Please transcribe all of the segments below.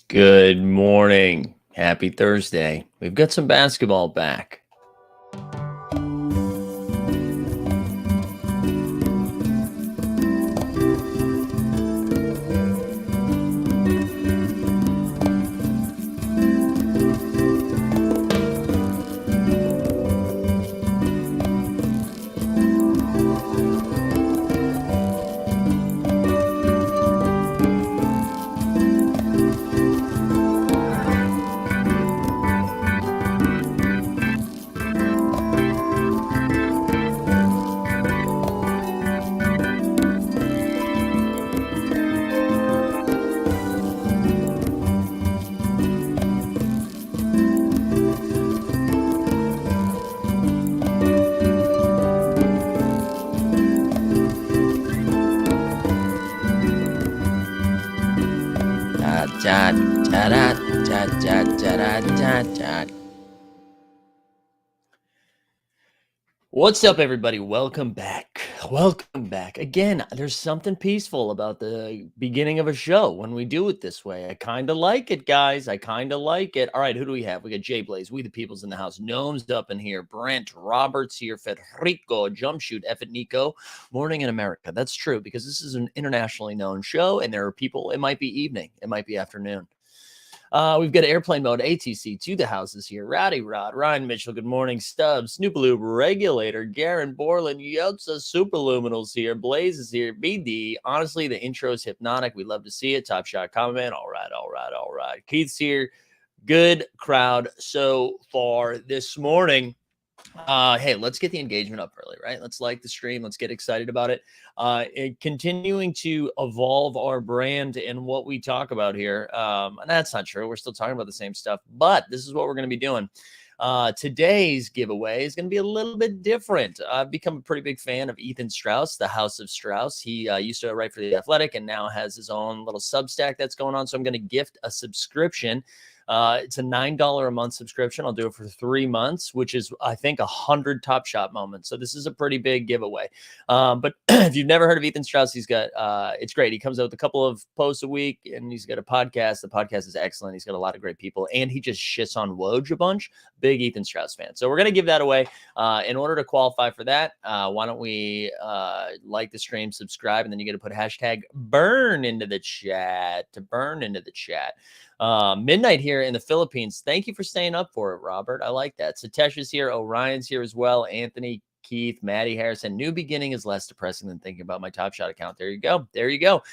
Good morning. Happy Thursday. We've got some basketball back. What's up, everybody? Welcome back. Welcome back. Again, there's something peaceful about the beginning of a show when we do it this way. I kind of like it, guys. I kind of like it. All right, who do we have? We got Jay Blaze, We the People's in the house, Gnomes up in here, Brent Roberts here, Federico, Jump Shoot, F it Nico, Morning in America. That's true because this is an internationally known show and there are people, it might be evening, it might be afternoon. We've got airplane mode, ATC to the houses here. Rowdy Rod, Ryan Mitchell, good morning. Stubbs, Snoopaloo, Regulator, Garen Borland, Yotza, Superluminals here. Blaze is here. BD, honestly, the intro is hypnotic. We love to see it. Top Shot comment. All right. Keith's here. Good crowd so far this morning. Hey, let's get the engagement up early, right? Let's like the stream. Let's get excited about it. Continuing to evolve our brand and what we talk about here. And that's not true. We're still talking about the same stuff, but this is what we're going to be doing. Today's giveaway is going to be a little bit different. I've become a pretty big fan of Ethan Strauss, the House of Strauss. He used to write for The Athletic and now has his own little Substack that's going on. So I'm going to gift a subscription. It's a $9 a month subscription. I'll do it for 3 months, which is, I think, 100 Top Shot moments. So this is a pretty big giveaway. But if you've never heard of Ethan Strauss, he's got, it's great. He comes out with a couple of posts a week and he's got a podcast. The podcast is excellent. He's got a lot of great people and he just shits on Woj a bunch. Big Ethan Strauss fan. So we're going to give that away. In order to qualify for that, why don't we like the stream, subscribe, and then you get to put hashtag burn into the chat to burn into the chat. Midnight here in the Philippines. Thank you for staying up for it, Robert. I like that. Satesh is here. Orion's here as well. Anthony, Keith, Maddie Harrison. New beginning is less depressing than thinking about my Top Shot account. There you go.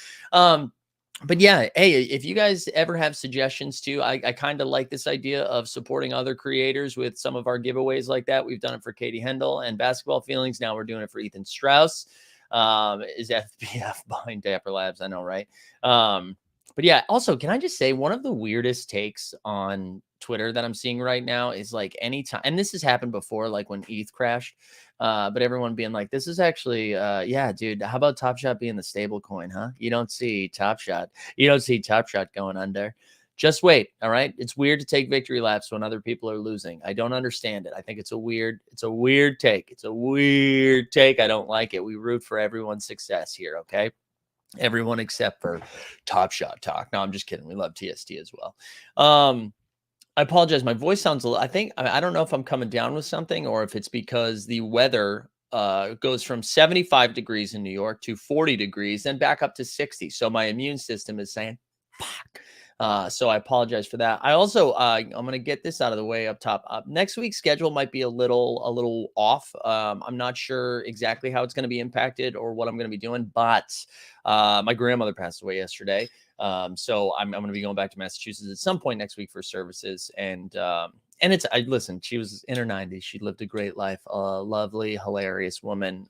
But yeah, hey, if you guys ever have suggestions too, I kind of like this idea of supporting other creators with some of our giveaways like that. We've done it for Katie Hendel and Basketball Feelings. Now we're doing it for Ethan Strauss. Is FBF behind Dapper Labs? I know, right? But yeah, also, can I just say one of the weirdest takes on Twitter that I'm seeing right now is like anytime, and this has happened before, like when ETH crashed, but everyone being like, this is actually, yeah, dude, how about Top Shot being the stable coin, huh? You don't see Top Shot going under. Just wait. All right. It's weird to take victory laps when other people are losing. I don't understand it. I think it's a weird take. It's a weird take. I don't like it. We root for everyone's success here. Okay. Everyone except for Top Shot Talk. No, I'm just kidding. We love TST as well. I apologize. My voice sounds a little, I don't know if I'm coming down with something or if it's because the weather goes from 75 degrees in New York to 40 degrees, then back up to 60. So my immune system is saying, fuck. So I apologize for that. I also, I'm going to get this out of the way up top. Next week's schedule might be a little off. I'm not sure exactly how it's going to be impacted or what I'm going to be doing, but my grandmother passed away yesterday. So I'm going to be going back to Massachusetts at some point next week for services. And listen, she was in her 90s. She lived a great life, a lovely, hilarious woman,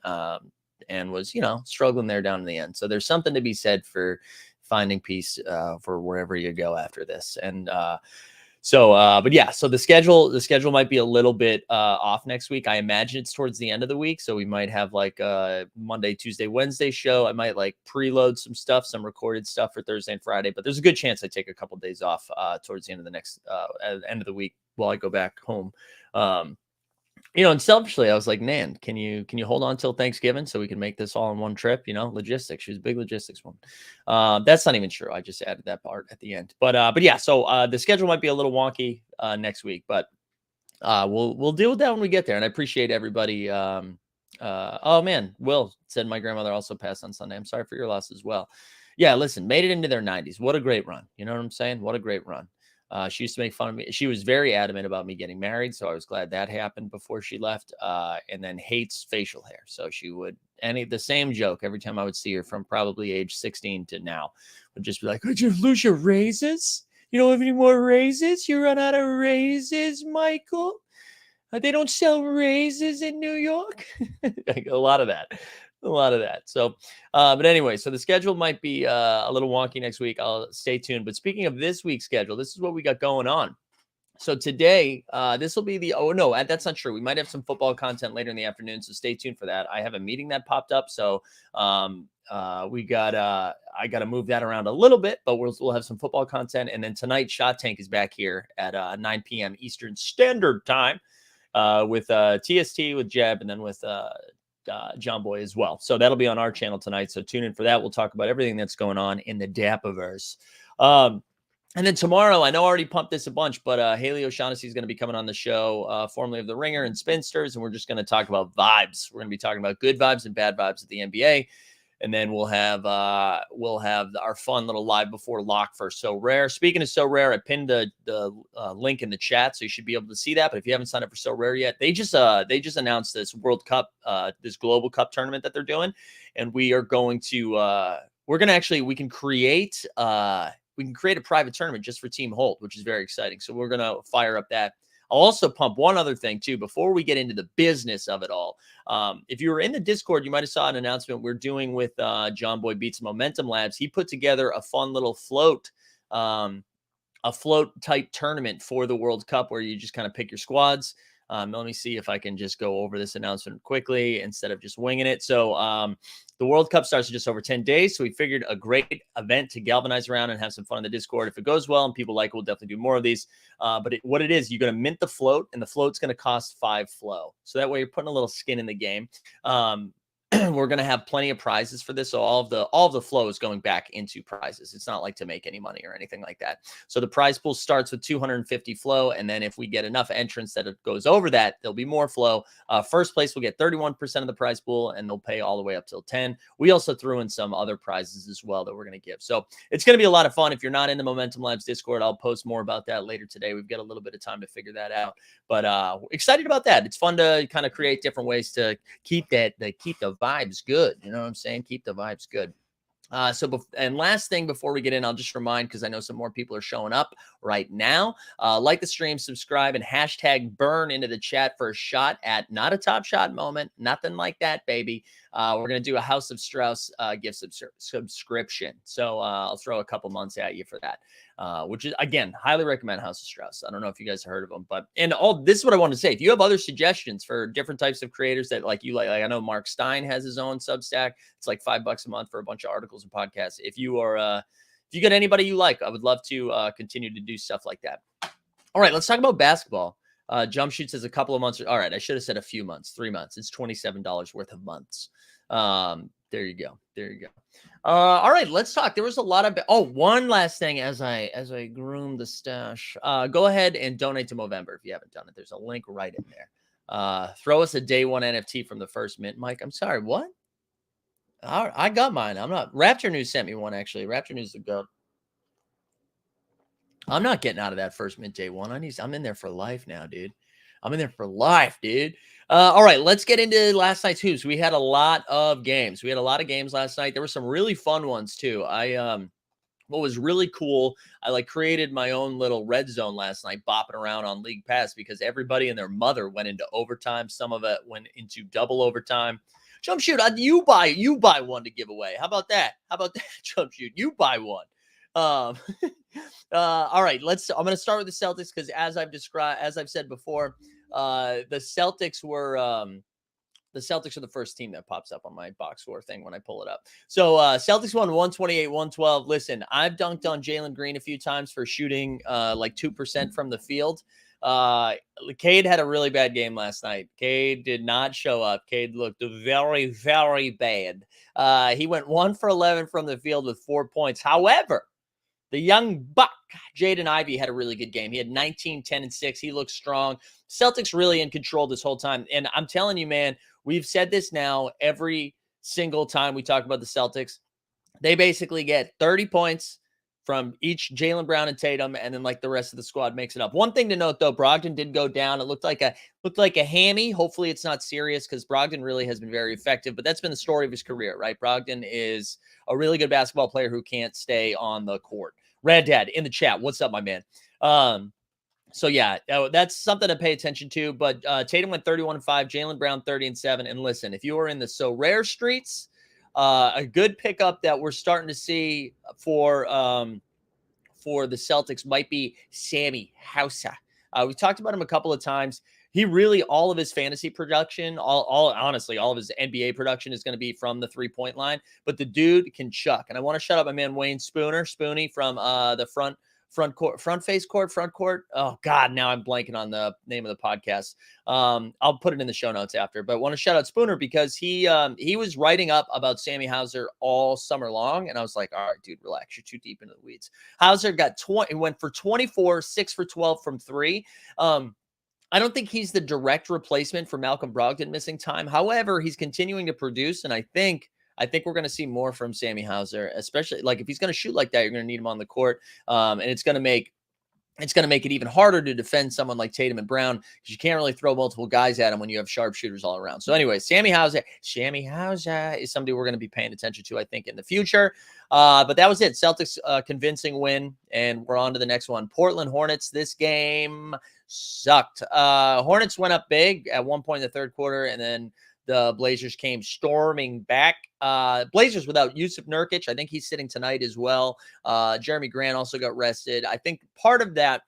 and was, struggling there down in the end. So there's something to be said for finding peace for wherever you go after this. And but yeah, so the schedule might be a little bit off next week. I imagine it's towards the end of the week. So we might have like a Monday, Tuesday, Wednesday show. I might like preload some stuff, some recorded stuff for Thursday and Friday, but there's a good chance I take a couple of days off towards the end of the next end of the week while I go back home. And selfishly, I was like, "Nan, can you hold on till Thanksgiving so we can make this all in one trip?" Logistics. She's a big logistics woman. That's not even true. I just added that part at the end. But yeah. So the schedule might be a little wonky next week, but we'll deal with that when we get there. And I appreciate everybody. Oh man, Will said my grandmother also passed on Sunday. I'm sorry for your loss as well. Yeah, listen, made it into their 90s. What a great run. You know what I'm saying? What a great run. She used to make fun of me. She was very adamant about me getting married, so I was glad that happened before she left. And then hates facial hair, so she would the same joke every time I would see her from probably age 16 to now would just be like, "Could you lose your raises? You don't have any more raises? You run out of raises, Michael? They don't sell raises in New York." A lot of that. A lot of that. So, but anyway, so the schedule might be a little wonky next week. I'll stay tuned. But speaking of this week's schedule, this is what we got going on. So today, this will be oh no, that's not true. We might have some football content later in the afternoon, so stay tuned for that. I have a meeting that popped up, so we got I got to move that around a little bit, but we'll have some football content, and then tonight, Shot Tank is back here at 9 p.m. Eastern Standard Time with TST with Jeb, and then with John Boy as well. So that'll be on our channel tonight. So tune in for that. We'll talk about everything that's going on in the Dapiverse. And then tomorrow, I know I already pumped this a bunch, but Haley O'Shaughnessy is going to be coming on the show, formerly of The Ringer and Spinsters, and we're just going to talk about vibes. We're going to be talking about good vibes and bad vibes at the NBA, and then we'll have our fun little live before lock for So Rare. Speaking of So Rare, I pinned the link in the chat, so you should be able to see that. But if you haven't signed up for So Rare yet, they just announced this World Cup, this Global Cup tournament that they're doing, and we are going to we can create a private tournament just for Team Holt, which is very exciting. So we're going to fire up that. I'll also pump one other thing too, before we get into the business of it all. If you were in the Discord, you might've saw an announcement we're doing with John Boy Beats Momentum Labs. He put together a fun little float type tournament for the World Cup where you just kind of pick your squads. Let me see if I can just go over this announcement quickly instead of just winging it. So the World Cup starts in just over 10 days. So we figured a great event to galvanize around and have some fun in the Discord. If it goes well and people like it, we'll definitely do more of these. But what it is, you're going to mint the float, and the float's going to cost 5 flow. So that way you're putting a little skin in the game. We're going to have plenty of prizes for this. So all of the flow is going back into prizes. It's not like to make any money or anything like that. So the prize pool starts with 250 flow. And then if we get enough entrants that it goes over that, there'll be more flow. First place will get 31% of the prize pool, and they'll pay all the way up till 10. We also threw in some other prizes as well that we're going to give. So it's going to be a lot of fun. If you're not in the Momentum Labs Discord, I'll post more about that later today. We've got a little bit of time to figure that out, but excited about that. It's fun to kind of create different ways to keep the vibes good. You know what I'm saying? Keep the vibes good. And last thing before we get in, I'll just remind, because I know some more people are showing up right now, like the stream, subscribe, and hashtag burn into the chat for a shot at not a Top Shot moment. Nothing like that, baby. We're going to do a House of Strauss gift subscription. So I'll throw a couple months at you for that. Which is, again, highly recommend House of Strauss. I don't know if you guys have heard of them, this is what I wanted to say. If you have other suggestions for different types of creators that like I know Mark Stein has his own Substack. It's like $5 a month for a bunch of articles and podcasts. If you got anybody you like, I would love to continue to do stuff like that. All right, let's talk about basketball. Jump Shoot says a couple of months. All right, I should have said a few months, 3 months. It's $27 worth of months. There you go. All right, let's talk. There was a lot of one last thing as I groom the stash. Go ahead and donate to Movember if you haven't done it. There's a link right in there. Throw us a day one NFT from the first mint. Mike, I'm sorry, what? I got mine. I'm not. Raptor News sent me one actually. Raptor News is the goat. I'm not getting out of that first mint day one. I'm in there for life now, dude. I'm in there for life, dude. All right, let's get into last night's hoops. We had a lot of games. Last night. There were some really fun ones too. What was really cool, I created my own little red zone last night, bopping around on League Pass because everybody and their mother went into overtime. Some of it went into double overtime. Jump Shoot, you buy one to give away. How about that? Jump Shoot? You buy one. All right, I'm going to start with the Celtics because as I've said before, the Celtics are the first team that pops up on my box score thing when I pull it up. So Celtics won 128-112. Listen, I've dunked on Jalen Green a few times for shooting 2% from the field. Uh, Cade had a really bad game last night. Cade did not show up. Cade looked very, very bad. He went 1 for 11 from the field with 4 points. However, the young buck, Jaden Ivey, had a really good game. He had 19, 10, and 6. He looked strong. Celtics really in control this whole time. And I'm telling you, man, we've said this now every single time we talk about the Celtics. They basically get 30 points from each Jaylen Brown and Tatum, and then like the rest of the squad makes it up. One thing to note though, Brogdon did go down. It looked like a hammy. Hopefully it's not serious because Brogdon really has been very effective, but that's been the story of his career, right? Brogdon is a really good basketball player who can't stay on the court. Red Dad in the chat. What's up, my man? So yeah, that's something to pay attention to. But Tatum went 31-5, Jaylen Brown 30-7. And listen, if you are in the so rare streets, a good pickup that we're starting to see for the Celtics might be Sammy Hausa. We talked about him a couple of times. He really, all of his fantasy production, honestly, all of his NBA production is going to be from the 3-point line. But the dude can chuck. And I want to shout out my man Wayne Spoonie from the front court. Oh God, now I'm blanking on the name of the podcast. I'll put it in the show notes after, but I want to shout out Spooner because he was writing up about Sammy Hauser all summer long. And I was like, all right, dude, relax. You're too deep into the weeds. Hauser got 20, went for 24, 6 for 12 from 3. I don't think he's the direct replacement for Malcolm Brogdon missing time. However, he's continuing to produce. And I think we're going to see more from Sammy Hauser, especially like if he's going to shoot like that, you're going to need him on the court. And it's going to make it even harder to defend someone like Tatum and Brown because you can't really throw multiple guys at him when you have sharpshooters all around. So anyway, Sammy Hauser is somebody we're going to be paying attention to, I think, in the future. But that was it. Celtics convincing win, and we're on to the next one. Portland Hornets. This game sucked. Hornets went up big at one point in the third quarter, and then the Blazers came storming back. Blazers without Yusuf Nurkic. I think he's sitting tonight as well. Jeremy Grant also got rested. I think part of that,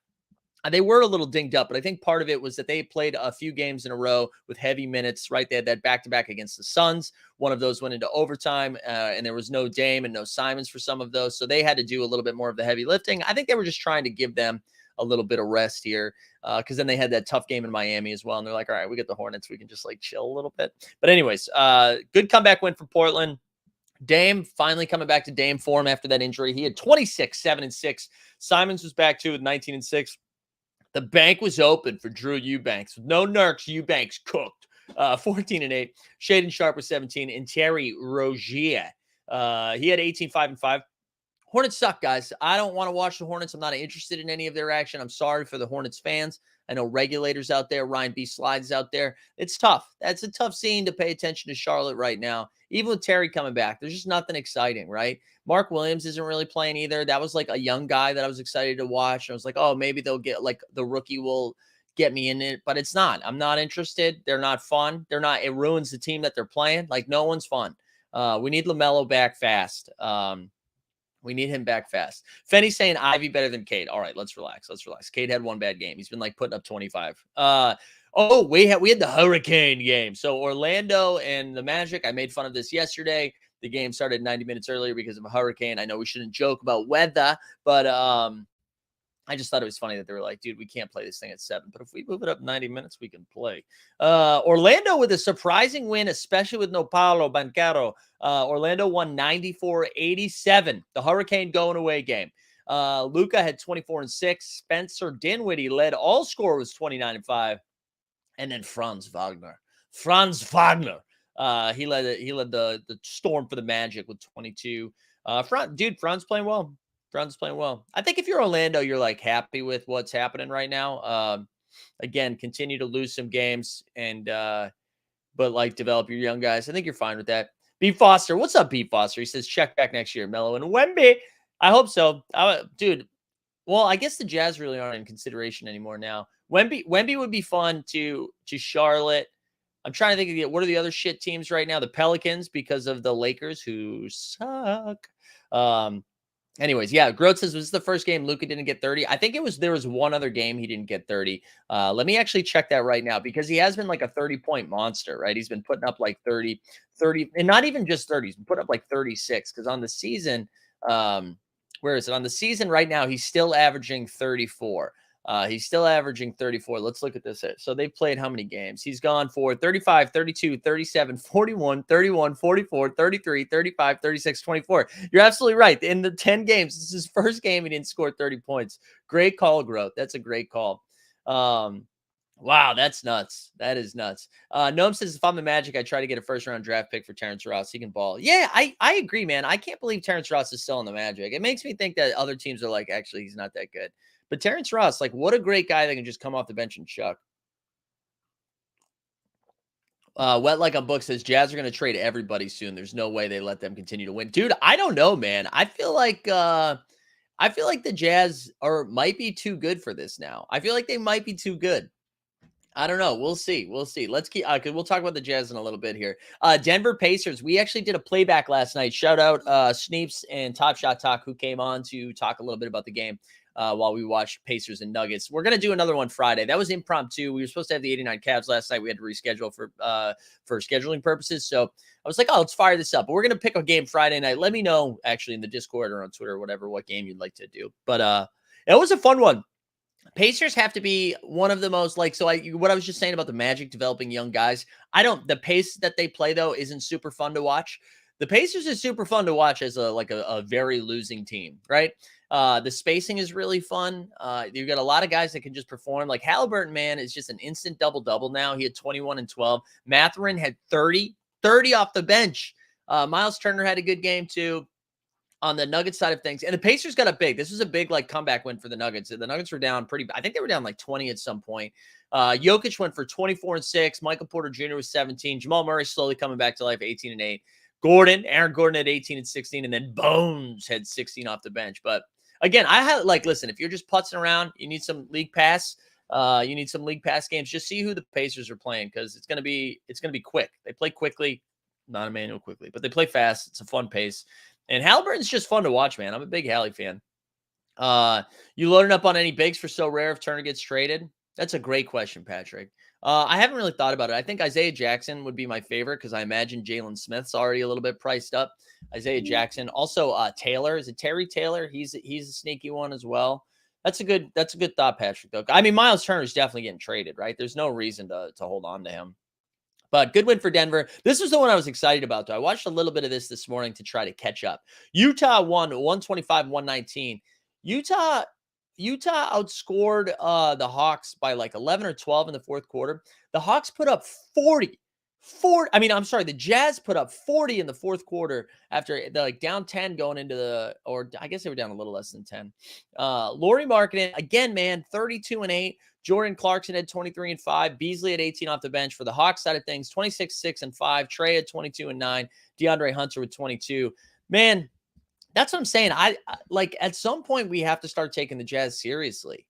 they were a little dinged up, but I think part of it was that they played a few games in a row with heavy minutes, right? They had that back-to-back against the Suns. One of those went into overtime, and there was no Dame and no Simons for some of those. So they had to do a little bit more of the heavy lifting. I think they were just trying to give them a little bit of rest here because then they had that tough game in Miami as well. And they're like, all right, we get the Hornets. We can just like chill a little bit. But anyways, good comeback win for Portland. Dame finally coming back to Dame form after that injury. He had 26, 7, and 6. Simons was back too with 19 and 6. The bank was open for Drew Eubanks. No Nurks, Eubanks cooked. 14 and 8. Shaden Sharp was 17. And Terry Rozier, he had 18, 5, and 5. Hornets suck, guys. I don't want to watch the Hornets. I'm not interested in any of their action. I'm sorry for the Hornets fans. I know regulators out there, Ryan B. Slides out there. It's tough. That's a tough scene to pay attention to Charlotte right now. Even with Terry coming back, there's just nothing exciting, right? Mark Williams isn't really playing either. That was like a young guy that I was excited to watch. I was like, oh, maybe they'll get like the rookie will get me in it, but it's not. I'm not interested. They're not fun. It ruins the team that they're playing. Like no one's fun. We need LaMelo back fast. We need him back fast. Fenny's saying Ivy better than Cade. All right, let's relax. Cade had one bad game. He's been like putting up 25. We had the Hurricane game. So Orlando and the Magic. I made fun of this yesterday. The game started 90 minutes earlier because of a hurricane. I know we shouldn't joke about weather, but I just thought it was funny that they were like, dude, we can't play this thing at 7. But if we move it up 90 minutes, we can play. Orlando with a surprising win, especially with no Paolo Banchero. Orlando won 94-87. The Hurricane going away game. Luka had 24 and 6. Spencer Dinwiddie led all scorers 29 and 5. And then Franz Wagner. He led the storm for the Magic with 22. Franz playing well. Franz playing well. I think if you're Orlando, you're like happy with what's happening right now. Again, continue to lose some games and but like develop your young guys. I think you're fine with that. B Foster, what's up, B Foster? He says check back next year, Melo and Wemby. I hope so, dude. Well, I guess the Jazz really aren't in consideration anymore now. Wemby would be fun to Charlotte. I'm trying to think of what are the other shit teams right now? The Pelicans because of the Lakers who suck. Anyways, yeah, Groth says this is the first game Luka didn't get 30. I think there was one other game he didn't get 30. Let me actually check that right now because he has been like a 30-point monster, right? He's been putting up like 30, and not even just 30. He's been putting up like 36 because on the season, where is it? On the season right now, he's still averaging 34. He's still averaging 34. Let's look at this. So they've played how many games? He's gone for 35, 32, 37, 41, 31, 44, 33, 35, 36, 24. You're absolutely right. In the 10 games, this is his first game. He didn't score 30 points. Great call, Growth. That's a great call. Wow, that's nuts. That is nuts. Noam says, if I'm the Magic, I try to get a first-round draft pick for Terrence Ross. He can ball. Yeah, I agree, man. I can't believe Terrence Ross is still in the Magic. It makes me think that other teams are like, actually, he's not that good. But Terrence Ross, like, what a great guy that can just come off the bench and chuck. Wet Like a Book says, Jazz are going to trade everybody soon. There's no way they let them continue to win. Dude, I don't know, man. I feel like the Jazz might be too good for this now. I feel like they might be too good. I don't know. We'll see. We'll see. Let's keep because we'll talk about the Jazz in a little bit here. Denver Pacers. We actually did a playback last night. Shout out Sneeps and Top Shot Talk who came on to talk a little bit about the game while we watched Pacers and Nuggets. We're gonna do another one Friday. That was impromptu. We were supposed to have the 89 Cavs last night. We had to reschedule for scheduling purposes. So I was like, oh, let's fire this up. But we're gonna pick a game Friday night. Let me know actually in the Discord or on Twitter or whatever what game you'd like to do. But it was a fun one. Pacers have to be one of the most what I was just saying about the Magic developing young guys. The pace that they play though isn't super fun to watch. The Pacers is super fun to watch as a very losing team, right? The spacing is really fun. You've got a lot of guys that can just perform. Like Halliburton, man, is just an instant double-double now. He had 21 and 12. Mathurin had 30 off the bench. Miles Turner had a good game too. On the Nuggets side of things. And the Pacers got this was a big comeback win for the Nuggets. The Nuggets were down I think they were down 20 at some point. Jokic went for 24 and 6. Michael Porter Jr. was 17. Jamal Murray slowly coming back to life, 18 and 8. Aaron Gordon had 18 and 16. And then Bones had 16 off the bench. But again, I had listen, if you're just putzing around, you need some league pass. You need some league pass games. Just see who the Pacers are playing because it's gonna be quick. They play quickly, not Emmanuel quickly, but they play fast. It's a fun pace. And Halliburton's just fun to watch, man. I'm a big Hallie fan. You loading up on any bigs for So Rare if Turner gets traded? That's a great question, Patrick. I haven't really thought about it. I think Isaiah Jackson would be my favorite because I imagine Jalen Smith's already a little bit priced up. Isaiah Jackson. Also, Taylor. Is it Terry Taylor? He's a sneaky one as well. That's a good thought, Patrick, though. I mean, Miles Turner is definitely getting traded, right? There's no reason to hold on to him. But good win for Denver. This was the one I was excited about, though. I watched a little bit of this morning to try to catch up. Utah won 125-119. Utah outscored the Hawks by 11 or 12 in the fourth quarter. The Hawks put up 40. The Jazz put up 40 in the fourth quarter after down 10 going into I guess they were down a little less than 10. Lauri Markkanen, again, man, 32 and 8. Jordan Clarkson had 23 and 5. Beasley had 18 off the bench. For the Hawks side of things, 26, 6 and 5. Trey had 22 and 9. DeAndre Hunter with 22. Man, that's what I'm saying. I at some point we have to start taking the Jazz seriously.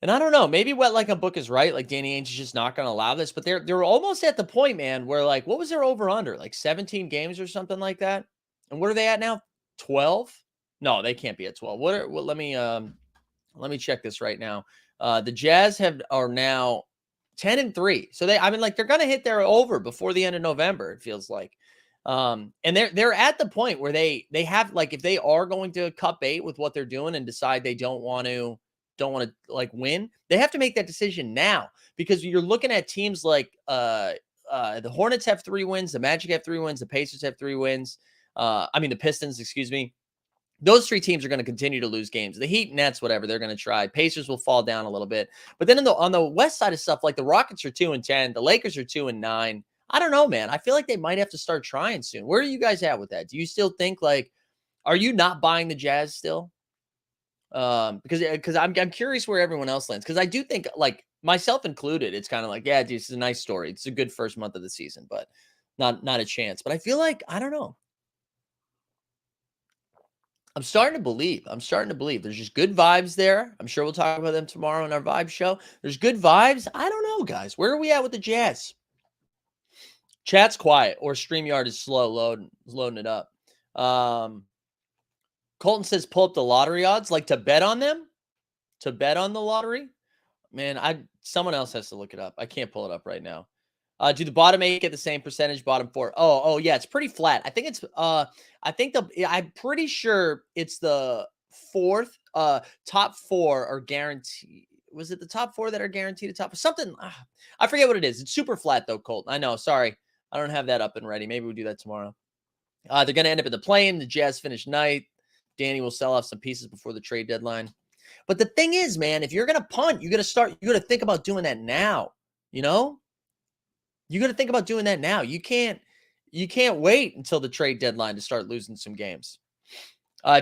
And I don't know, maybe Wet Like a Book is right. Danny Ainge is just not going to allow this, but they're almost at the point, man, where what was their over under? 17 games or something like that. And what are they at now? 12? No, they can't be at 12. Let me check this right now. The Jazz are now 10 and 3. So they're going to hit their over before the end of November, it feels like. And they're at the point where they have if they are going to cut bait with what they're doing and decide they don't want to win, they have to make that decision now because you're looking at teams the Hornets have 3 wins, the Magic have 3 wins, the Pacers have 3 wins. The Pistons, excuse me. Those 3 teams are going to continue to lose games. The Heat, Nets, whatever, they're going to try. Pacers will fall down a little bit. But then on the west side of stuff, the Rockets are 2 and 10, the Lakers are 2 and 9. I don't know, man. I feel like they might have to start trying soon. Where are you guys at with that? Do you still think are you not buying the Jazz still? Because I'm curious where everyone else lands. Because I do think myself included, it's kind of yeah, dude, this is a nice story. It's a good first month of the season, but not a chance. But I feel I don't know. I'm starting to believe. There's just good vibes there. I'm sure we'll talk about them tomorrow in our vibe show. There's good vibes. I don't know, guys. Where are we at with the Jazz? Chat's quiet or StreamYard is slow loading it up. Colton says pull up the lottery odds, to bet on them, to bet on the lottery. Man, someone else has to look it up. I can't pull it up right now. Do the bottom 8 get the same percentage? Bottom 4? Oh yeah, it's pretty flat. I think I'm pretty sure it's the fourth. Top four are guaranteed. Was it the top four that are guaranteed to top something? I forget what it is. It's super flat though, Colt. I know. Sorry, I don't have that up and ready. Maybe we'll do that tomorrow. They're going to end up in the play-in. The Jazz finish ninth. Danny will sell off some pieces before the trade deadline. But the thing is, man, if you're going to punt, you got to start. You got to think about doing that now. You know, you got to think about doing that now. You can't wait until the trade deadline to start losing some games.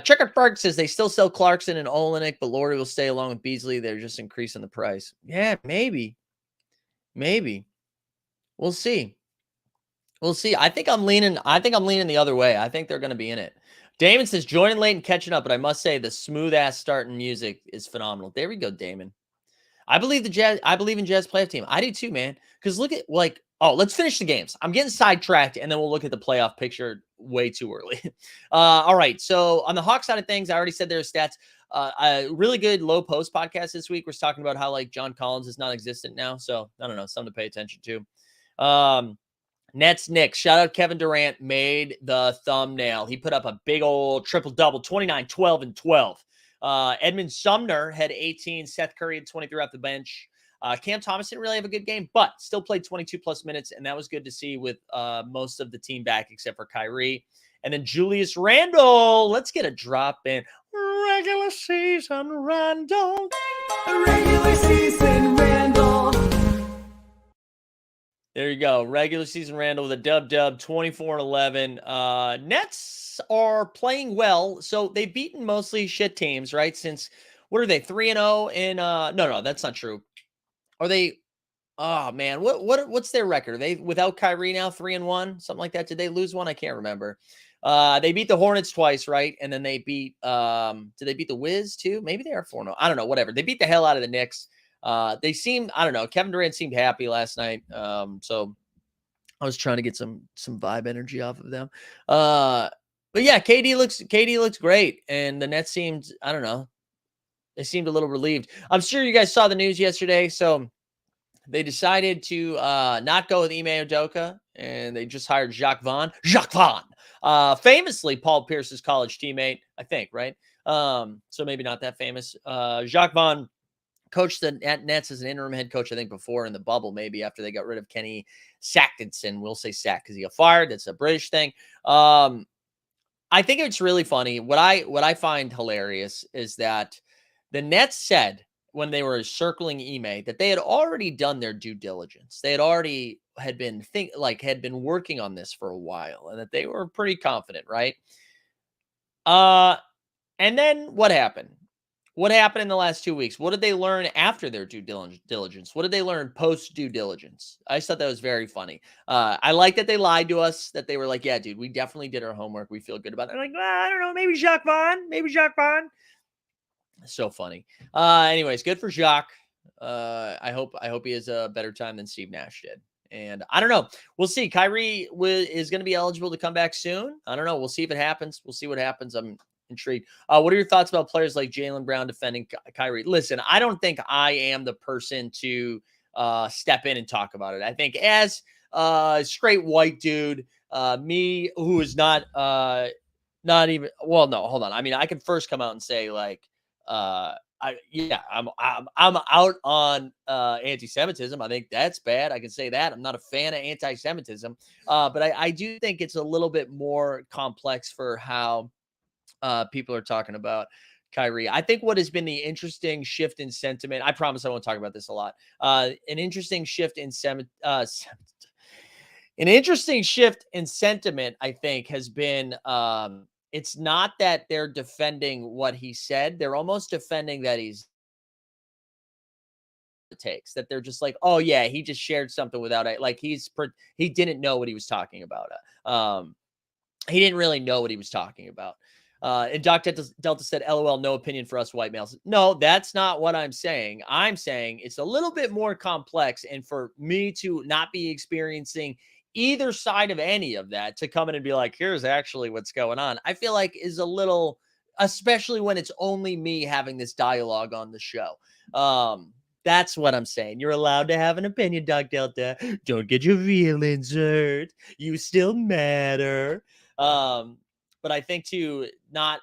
Checkered Park says they still sell Clarkson and Olenek, but Laurie will stay along with Beasley. They're just increasing the price. Yeah, maybe. We'll see. I think I'm leaning the other way. I think they're going to be in it. Damon says joining late and catching up, but I must say the smooth ass starting music is phenomenal. There we go, Damon. I believe in Jazz playoff team. I do too, man. Because look at let's finish the games. I'm getting sidetracked, and then we'll look at the playoff picture way too early. All right. So on the Hawks side of things, I already said their stats. A really good low post podcast this week was talking about how John Collins is non-existent now. So I don't know, something to pay attention to. Nets Knicks. Shout out Kevin Durant made the thumbnail. He put up a big old triple-double, 29, 12, and 12. Edmund Sumner had 18. Seth Curry had 23 off the bench. Cam Thomas didn't really have a good game, but still played 22-plus minutes, and that was good to see with most of the team back except for Kyrie. And then Julius Randle. Let's get a drop in. Regular season Randle. Regular season Randle. There you go. Regular season Randle with a dub, 24-11. Nets are playing well. So they've beaten mostly shit teams, right? Since, what are they, 3-0 in no, that's not true. Are they, oh man, what's their record? Are they without Kyrie now, 3-1? Something like that. Did they lose one? I can't remember. They beat the Hornets twice, right? And then they beat, did they beat the Wiz too? Maybe they are 4-0. I don't know, whatever. They beat the hell out of the Knicks. They seemed, I don't know, Kevin Durant seemed happy last night. So I was trying to get some vibe energy off of them. But yeah, KD looks great. And the Nets seemed, I don't know, they seemed a little relieved. I'm sure you guys saw the news yesterday. So they decided to not go with Ime Udoka, and they just hired Jacques Vaughn. Famously Paul Pierce's college teammate, I think, right? So maybe not that famous. Jacques Vaughn coached the Nets as an interim head coach, I think, before in the bubble, maybe after they got rid of Kenny Sackkinson. We'll say Sack because he got fired. That's a British thing. I think it's really funny. What I find hilarious is that the Nets said when they were circling Ime that they had already done their due diligence. They had been working on this for a while, and that they were pretty confident, right? And then what happened? What happened in the last 2 weeks? What did they learn after their due diligence? What did they learn post due diligence? I just thought that was very funny. I like that they lied to us, that they were like, yeah, dude, we definitely did our homework. We feel good about it. They're like, I don't know, maybe Jacques Vaughn. So funny. Anyways, good for Jacques. I hope he has a better time than Steve Nash did. And I don't know. We'll see. Kyrie is going to be eligible to come back soon. I don't know. We'll see if it happens. We'll see what happens. I'm intrigued. What are your thoughts about players like Jaylen Brown defending Kyrie? Listen, I don't think I am the person to step in and talk about it. I think as a straight white dude, me who is not even, well, no, hold on. I mean, I can first come out and say I'm out on anti-Semitism. I think that's bad. I can say that. I'm not a fan of anti-Semitism, but I do think it's a little bit more complex for how people are talking about Kyrie. I think what has been the interesting shift in sentiment, I promise I won't talk about this a lot. An interesting shift in sentiment, I think, has been it's not that they're defending what he said. They're almost defending that he's takes, that they're just like, oh yeah, he just shared something without it. Like he didn't know what he was talking about. He didn't really know what he was talking about. And Doc Delta said, LOL, no opinion for us white males. No, that's not what I'm saying. I'm saying it's a little bit more complex. And for me to not be experiencing either side of any of that, to come in and be like, here's actually what's going on, I feel like is a little, especially when it's only me having this dialogue on the show. That's what I'm saying. You're allowed to have an opinion, Doc Delta. Don't get your feelings hurt. You still matter. But I think to not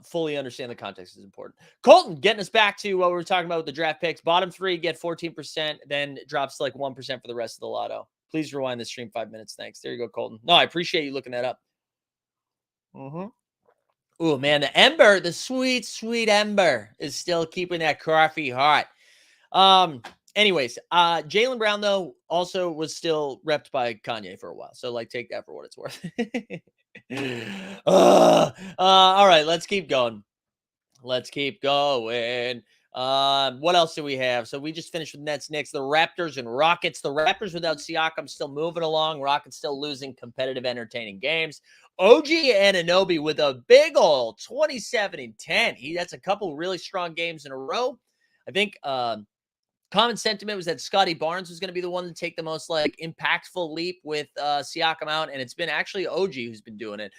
fully understand the context is important. Colton, getting us back to what we were talking about with the draft picks. Bottom three get 14%, then drops to like 1% for the rest of the lotto. Please rewind the stream 5 minutes. Thanks. There you go, Colton. No, I appreciate you looking that up. Oh, man, the Ember, the sweet, sweet Ember is still keeping that coffee hot. Anyways, Jaylen Brown, though, also was still repped by Kanye for a while. So, like, take that for what it's worth. All right, let's keep going. Let's keep going. What else do we have? So we just finished with Nets, Knicks, the Raptors, and Rockets. The Raptors without Siakam still moving along. Rockets still losing competitive, entertaining games. OG Anunoby with a big old 27 and 10. That's a couple really strong games in a row. I think common sentiment was that Scotty Barnes was going to be the one to take the most like impactful leap with Siakam out, and it's been actually OG who's been doing it.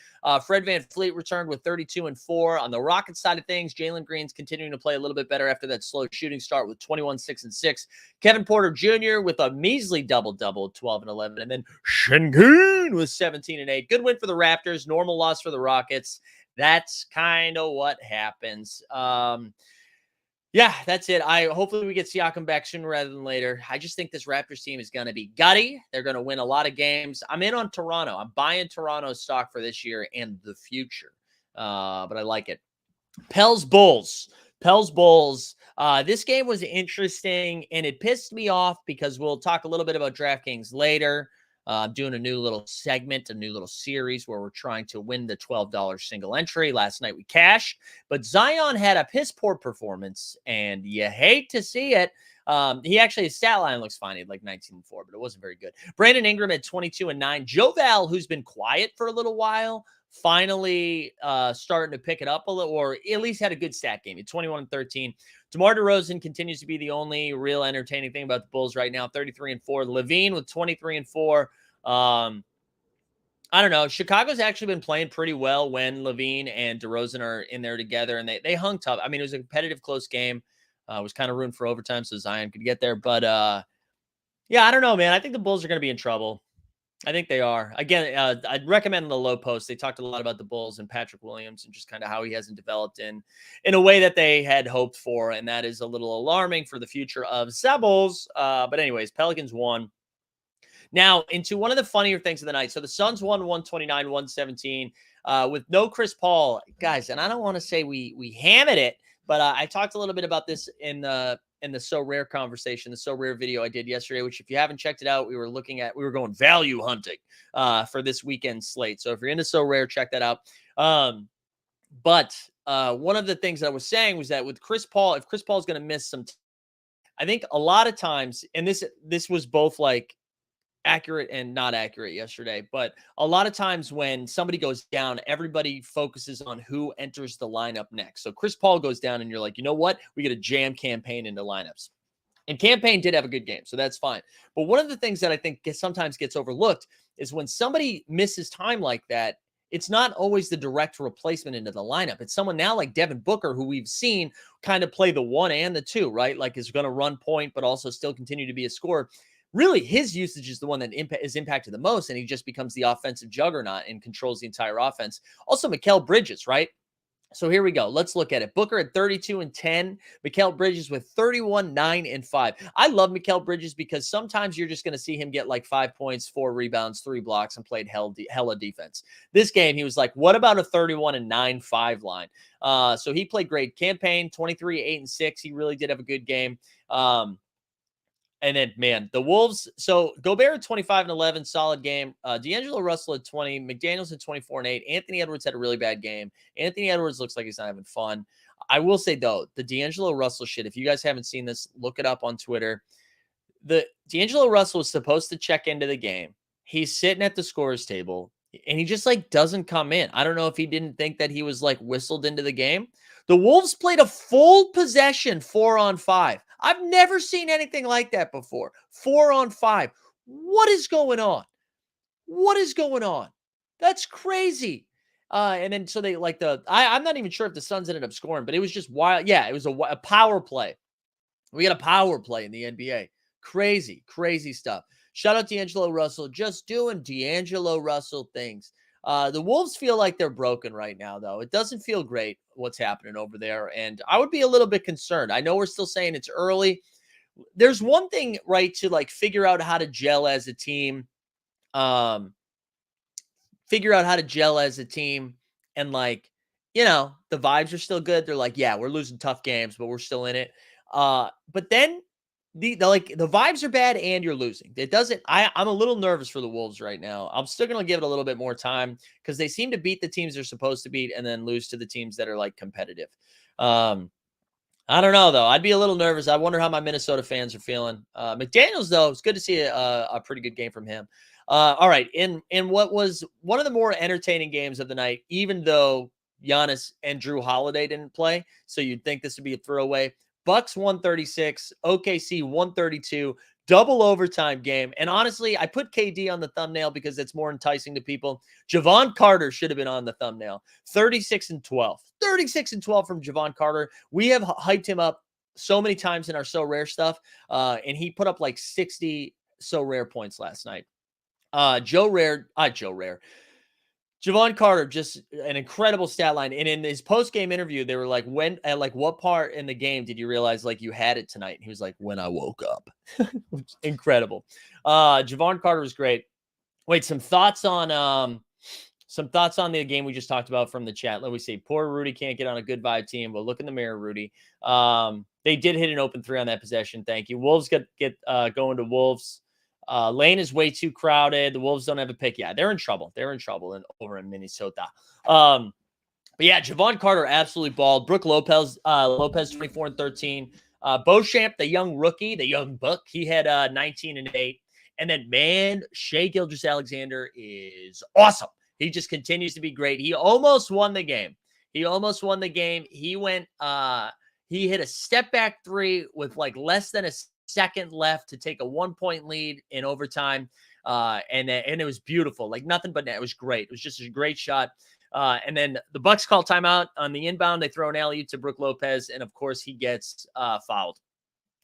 Fred VanVleet returned with 32 and 4. On the Rockets side of things, Jalen Green's continuing to play a little bit better after that slow shooting start with 21, 6 and 6. Kevin Porter Jr. with a measly double-double, 12 and 11, and then Şengün with 17 and 8. Good win for the Raptors, normal loss for the Rockets. That's kind of what happens. Yeah, that's it. Hopefully we get Siakam back sooner rather than later. I just think this Raptors team is going to be gutty. They're going to win a lot of games. I'm in on Toronto. I'm buying Toronto's stock for this year and the future. But I like it. Pels Bulls. This game was interesting, and it pissed me off because we'll talk a little bit about DraftKings later. Doing a new little segment, a new little series where we're trying to win the $12 single entry. Last night we cashed, but Zion had a piss poor performance, and you hate to see it. He actually, his stat line looks fine. He had like 19 and 4, but it wasn't very good. Brandon Ingram at 22 and 9. Joe Val, who's been quiet for a little while, finally starting to pick it up a little, or at least had a good stat game at 21 and 13. DeMar DeRozan continues to be the only real entertaining thing about the Bulls right now, 33 and 4. Levine with 23 and 4. I don't know. Chicago's actually been playing pretty well when Levine and DeRozan are in there together, and they hung tough. I mean, it was a competitive, close game. It was kind of ruined for overtime, so Zion could get there. But, yeah, I don't know, man. I think the Bulls are going to be in trouble. I think they are. Again, I'd recommend the low post. They talked a lot about the Bulls and Patrick Williams and just kind of how he hasn't developed in a way that they had hoped for, and that is a little alarming for the future of the Bulls. But anyways, Pelicans won. Now, into one of the funnier things of the night. So the Suns won 129-117 with no Chris Paul. Guys, and I don't want to say we hammered it, but I talked a little bit about this in the So Rare conversation, the So Rare video I did yesterday, which if you haven't checked it out, we were going value hunting for this weekend slate. So if you're into So Rare, check that out. But one of the things I was saying was that with Chris Paul, if Chris Paul is going to miss some, I think a lot of times, and this was both like accurate and not accurate yesterday, but a lot of times when somebody goes down, everybody focuses on who enters the lineup next. So Chris Paul goes down and you're like, you know what? We got to jam Campaign into lineups. And Campaign did have a good game, so that's fine. But one of the things that I think sometimes gets overlooked is when somebody misses time like that, it's not always the direct replacement into the lineup. It's someone now like Devin Booker, who we've seen kind of play the 1 and the 2, right? Like is going to run point, but also still continue to be a scorer. Really, his usage is the one that is impacted the most, and he just becomes the offensive juggernaut and controls the entire offense. Also, Mikal Bridges, right? So here we go. Let's look at it. Booker at 32 and 10. Mikal Bridges with 31, 9 and 5. I love Mikal Bridges because sometimes you're just going to see him get like 5 points, 4 rebounds, 3 blocks, and played hella defense. This game, he was like, what about a 31 and 9-5 line? So he played great. Campaign, 23, 8 and 6. He really did have a good game. And then, man, the Wolves. So Gobert at 25 and 11, solid game. D'Angelo Russell at 20, McDaniels at 24 and 8. Anthony Edwards had a really bad game. Anthony Edwards looks like he's not having fun. I will say, though, the D'Angelo Russell shit, if you guys haven't seen this, look it up on Twitter. The D'Angelo Russell was supposed to check into the game. He's sitting at the scorer's table, and he just, like, doesn't come in. I don't know if he didn't think that he was, like, whistled into the game. The Wolves played a full possession 4-on-5. I've never seen anything like that before. 4-on-5. What is going on? What is going on? That's crazy. And then so they like I'm not even sure if the Suns ended up scoring, but it was just wild. Yeah, it was a power play. We got a power play in the NBA. Crazy, crazy stuff. Shout out D'Angelo Russell, just doing D'Angelo Russell things. The Wolves feel like they're broken right now, though. It doesn't feel great what's happening over there, and I would be a little bit concerned. I know we're still saying it's early. There's one thing, right, to like figure out how to gel as a team. Um, Figure out how to gel as a team, and like, the vibes are still good. They're like, yeah, we're losing tough games, but we're still in it. But then the vibes are bad and you're losing. It doesn't I'm a little nervous for the Wolves right now. I'm still gonna give it a little bit more time because they seem to beat the teams they're supposed to beat and then lose to the teams that are like competitive. Um, I don't know though. I'd be a little nervous. I wonder how my Minnesota fans are feeling. McDaniels though, it's good to see a pretty good game from him. All right, in what was one of the more entertaining games of the night, even though Giannis and Drew Holiday didn't play, so you'd think this would be a throwaway. Bucks 136, OKC 132, double overtime game. And honestly, I put KD on the thumbnail because it's more enticing to people. Javon Carter should have been on the thumbnail. 36 and 12. 36 and 12 from Javon Carter. We have hyped him up so many times in our So Rare stuff, and he put up like 60 So Rare points last night. Javon Carter, just an incredible stat line. And in his post-game interview, they were like, what part in the game did you realize like you had it tonight? And he was like, when I woke up. Incredible. Javon Carter was great. Wait, some thoughts on the game we just talked about from the chat. Let me see. Poor Rudy can't get on a good vibe team. Well, look in the mirror, Rudy. They did hit an open three on that possession. Thank you. Wolves get going to Wolves. Lane is way too crowded. The Wolves don't have a pick. Yeah, they're in trouble. They're in trouble over in Minnesota. But yeah, Javon Carter absolutely balled. Brooke Lopez 24 and 13. Beauchamp, the young rookie, the young buck, he had 19 and 8. And then, man, Shai Gilgeous-Alexander is awesome. He just continues to be great. He almost won the game. He went, he hit a step back three with like less than a second left to take a 1-point lead in overtime. And it was beautiful. Like nothing but net. It was great. It was just a great shot. And then the Bucks call timeout on the inbound. They throw an alley-oop to Brooke Lopez. And of course he gets fouled.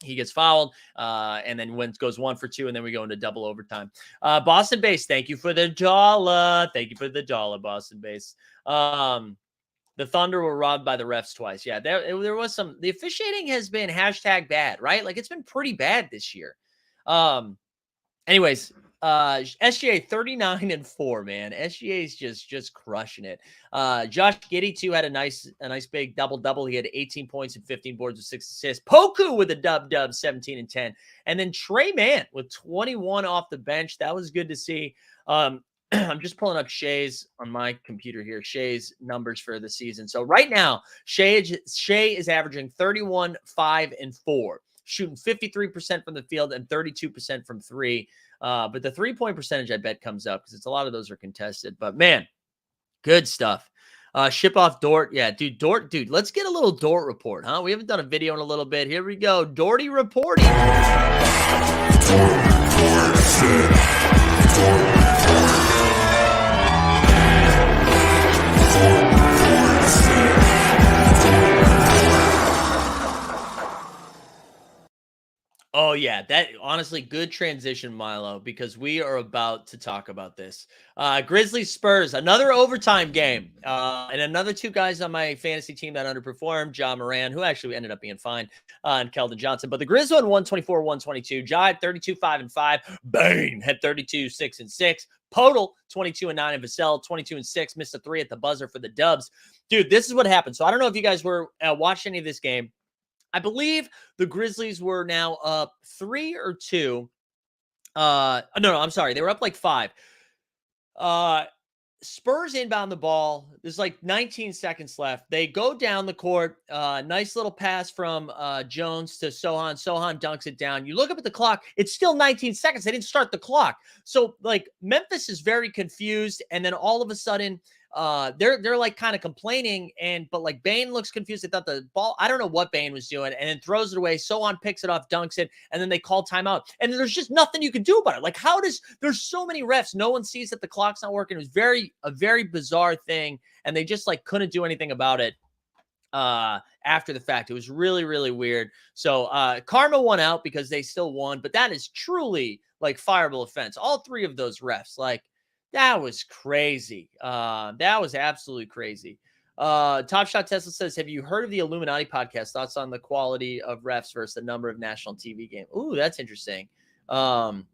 And then goes 1 for 2, and then we go into double overtime. Boston Base, thank you for the dollar. Thank you for the dollar, Boston Base. The Thunder were robbed by the refs twice. Yeah, there was some. The officiating has been #bad, right? Like it's been pretty bad this year. Anyways, SGA 39 and 4, man. SGA is just crushing it. Josh Giddey too had a nice big double. He had 18 points and 15 boards with 6 assists. Poku with a dub 17 and 10, and then Trey Mann with 21 off the bench. That was good to see. I'm just pulling up Shai's on my computer here. Shai's numbers for the season. So right now, Shai is averaging 31, 5, and 4, shooting 53% from the field and 32% from three. But the 3-point percentage, I bet, comes up because it's a lot of those are contested. But man, good stuff. Ship off Dort. Yeah, dude, let's get a little Dort report, huh? We haven't done a video in a little bit. Here we go. Dorty reporting. Oh, yeah. That honestly, good transition, Milo, because we are about to talk about this. Grizzlies Spurs, another overtime game. And another 2 guys on my fantasy team that underperformed, Ja Moran, who actually ended up being fine, and Keldon Johnson. But the Grizz won 124-122. Ja had 32, 5, and 5. Bane had 32, 6, and 6. Podol, 22 and 9, and Vassell, 22 and 6, missed a 3 at the buzzer for the Dubs. Dude, this is what happened. So I don't know if you guys were watching any of this game. I believe the Grizzlies were now up 3 or 2. No, I'm sorry. They were up like 5. Spurs inbound the ball. There's like 19 seconds left. They go down the court. Nice little pass from Jones to Sohan. Sohan dunks it down. You look up at the clock. It's still 19 seconds. They didn't start the clock. So like Memphis is very confused. And then all of a sudden, they're like kind of complaining, but like Bane looks confused. They thought the ball, I don't know what Bane was doing, and then throws it away. Sohan picks it off, dunks it, and then they call timeout. And there's just nothing you can do about it. Like, there's so many refs, no one sees that the clock's not working. It was a very bizarre thing, and they just like couldn't do anything about it after the fact. It was really, really weird. So Karma won out because they still won, but that is truly like fireable offense. All 3 of those refs, like, That was crazy. That was absolutely crazy. Top Shot Tesla says, "Have you heard of the Illuminati podcast? Thoughts on the quality of refs versus the number of national TV games?" Ooh, that's interesting. Um,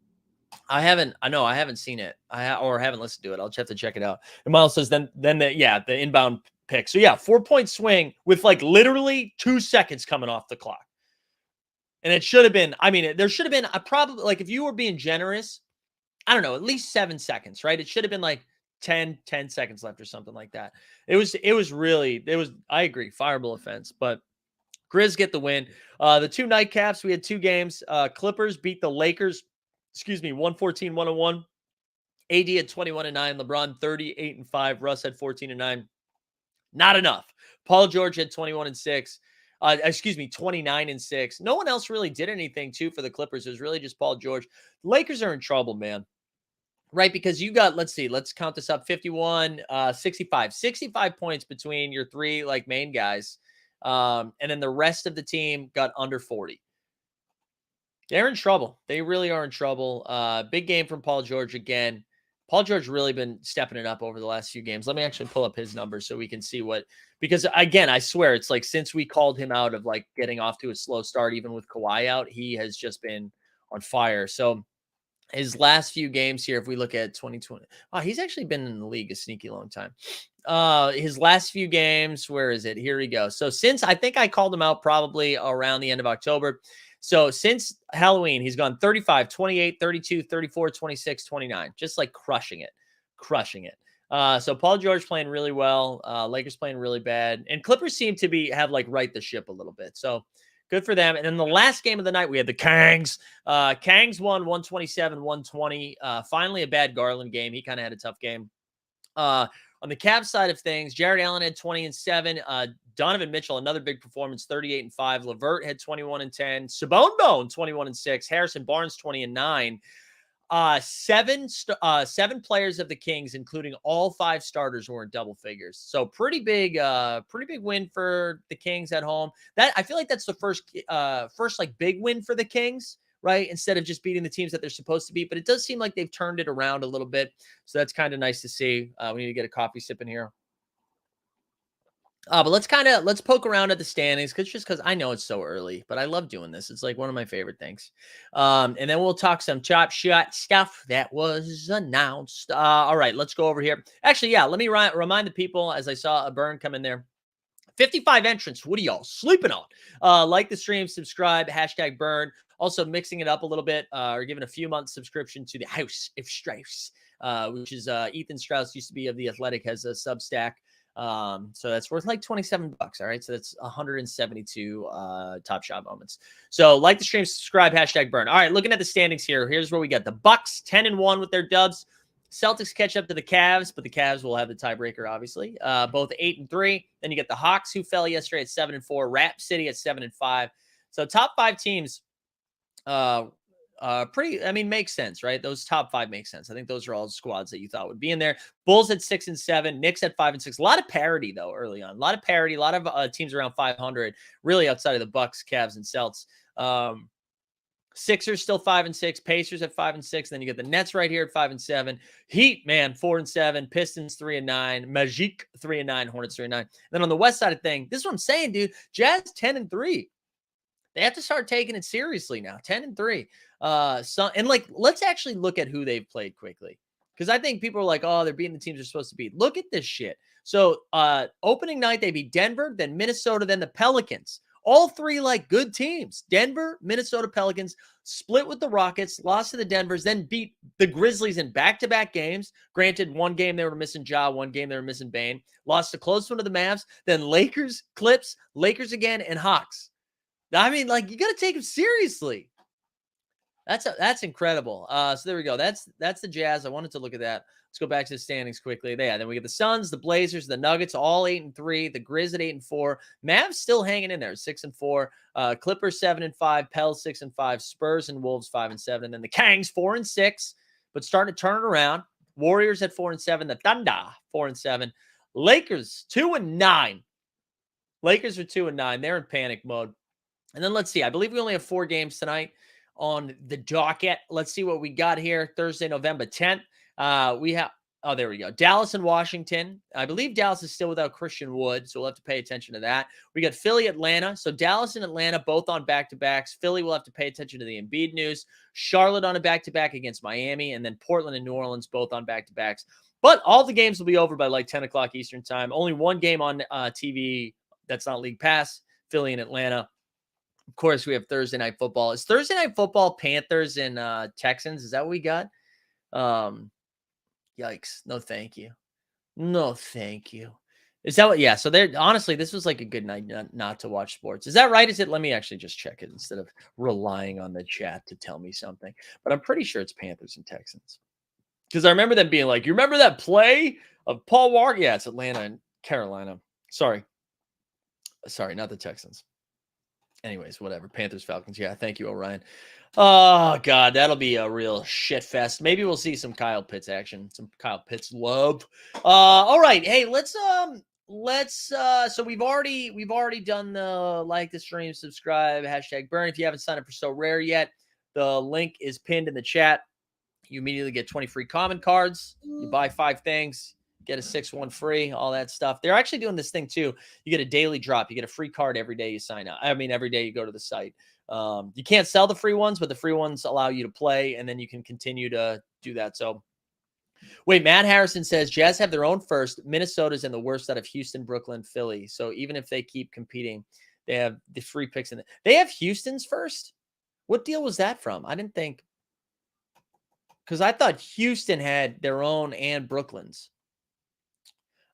I haven't. I know I haven't seen it. Or haven't listened to it. I'll just have to check it out. And Miles says, then the inbound pick. So yeah, 4-point swing with like literally 2 seconds coming off the clock, and it should have been. I mean, there should have been a probably like if you were being generous, I don't know, at least 7 seconds, right? It should have been like 10 seconds left or something like that. I agree, fireable offense, but Grizz get the win. The two nightcaps, we had two games. Clippers beat the Lakers, 114-101. AD had 21-9, LeBron 38-5, Russ had 14-9. Not enough. Paul George had 21-6. 29-6. No one else really did anything too for the Clippers. It was really just Paul George. The Lakers are in trouble, man. Right, because you got, let's count this up, 51, 65 points between your three like main guys. And then the rest of the team got under 40. They're in trouble. They really are in trouble. Big game from Paul George again. Paul George really been stepping it up over the last few games. Let me actually pull up his numbers so we can see because again, I swear it's like since we called him out of like getting off to a slow start, even with Kawhi out, he has just been on fire. So his last few games here, if we look at 2020, he's actually been in the league a sneaky long time. His last few games, where is it? Here we go. So since I think I called him out probably around the end of October. So since Halloween, he's gone 35, 28, 32, 34, 26, 29, just like crushing it. So Paul George playing really well. Lakers playing really bad. And Clippers seem to have like right the ship a little bit. So good for them. And then the last game of the night, we had the Kangs. Kangs won 127-120. Finally, a bad Garland game. He kind of had a tough game. On the Cavs side of things, Jared Allen had 20-7. Donovan Mitchell, another big performance, 38-5. LeVert had 21-10. Sabone 21-6. Harrison Barnes, 20-9. Seven players of the Kings, including all five starters, were in double figures. So pretty big win for the Kings at home. That I feel like that's the first like big win for the Kings, right? Instead of just beating the teams that they're supposed to beat. But it does seem like they've turned it around a little bit. So that's kind of nice to see. We need to get a coffee sip in here. But let's poke around at the standings because I know it's so early, but I love doing this. It's like one of my favorite things. And then we'll talk some Chop Shot stuff that was announced. All right, let's go over here. Actually, yeah, let me remind the people as I saw a burn come in there. 55 entrants. What are y'all sleeping on? Like the stream, subscribe, #burn. Also mixing it up a little bit, or giving a few months subscription to the House of Strauss, which is Ethan Strauss used to be of The Athletic, has a Substack. So that's worth like $27. All right. So that's 172 Top Shot moments. So like the stream, subscribe, #burn. All right. Looking at the standings here. Here's where we got the Bucks 10-1 with their dubs. Celtics catch up to the Cavs, but the Cavs will have the tiebreaker, obviously. Both 8-3. Then you get the Hawks, who fell yesterday at 7-4. Rap City at 7-5. So top five teams, makes sense, right? Those top five make sense. I think those are all squads that you thought would be in there. Bulls at 6-7, Knicks at 5-6. A lot of parity though early on. A lot of parity. A lot of teams around 500, really outside of the Bucks, Cavs, and Celts. Sixers still 5-6, Pacers at 5-6. Then you get the Nets right here at 5-7. Heat, man, 4-7. Pistons 3-9. Magic 3-9. Hornets 3-9. Then on the West side of thing, this is what I'm saying, dude. Jazz 10-3. They have to start taking it seriously now. 10-3. Let's actually look at who they've played quickly. Because I think people are like, oh, they're beating the teams they're supposed to beat. Look at this shit. So opening night, they beat Denver, then Minnesota, then the Pelicans. All three like good teams. Denver, Minnesota, Pelicans, split with the Rockets, lost to the Denvers, then beat the Grizzlies in back-to-back games. Granted, one game they were missing Ja, one game they were missing Bane. Lost a close one to the Mavs, then Lakers, Clips, Lakers again, and Hawks. I mean, like, you got to take them seriously. That's incredible. So there we go. That's the Jazz. I wanted to look at that. Let's go back to the standings quickly. Yeah, then we get the Suns, the Blazers, the Nuggets, all 8-3. The Grizz at 8-4. Mavs still hanging in there, 6-4. Clippers 7-5. Pels 6-5. Spurs and Wolves 5-7. And then the Kangs 4-6, but starting to turn it around. Warriors at 4-7. The Thunder 4-7. Lakers 2-9. Lakers are 2-9. They're in panic mode. And then let's see. I believe we only have 4 games tonight on the docket. Let's see what we got here. Thursday, November 10th. We have Oh, there we go. Dallas and Washington. I believe Dallas is still without Christian Wood, so we'll have to pay attention to that. We got Philly, Atlanta. So Dallas and Atlanta both on back-to-backs. Philly will have to pay attention to the Embiid news. Charlotte on a back-to-back against Miami, and then Portland and New Orleans both on back-to-backs. But all the games will be over by like 10 o'clock Eastern time. Only one game on TV that's not League Pass, Philly and Atlanta. Of course, we have Thursday Night Football. Is Thursday Night Football Panthers and Texans? Is that what we got? Yikes. No, thank you. No, thank you. Is that what? Yeah. So there, honestly, this was like a good night not to watch sports. Is that right? Is it? Let me actually just check it instead of relying on the chat to tell me something. But I'm pretty sure it's Panthers and Texans. Because I remember them being like, you remember that play of Paul Walker? Yeah, it's Atlanta and Carolina. Sorry, not the Texans. Anyways, whatever. Panthers, Falcons. Yeah, thank you, Orion. Oh, God, that'll be a real shit fest. Maybe we'll see some Kyle Pitts action, some Kyle Pitts love. All right. Hey, so we've already done the like the stream, subscribe, #burn. If you haven't signed up for So Rare yet, the link is pinned in the chat. You immediately get 20 free common cards. You buy 5 things, get a 6th one free, all that stuff. They're actually doing this thing too. You get a daily drop. You get a free card every day you sign up. I mean, every day you go to the site. You can't sell the free ones, but the free ones allow you to play, and then you can continue to do that. So, wait, Matt Harrison says Jazz have their own first. Minnesota's in the worst out of Houston, Brooklyn, Philly. So even if they keep competing, they have the free picks in. They have Houston's first. What deal was that from? I didn't think. Because I thought Houston had their own and Brooklyn's.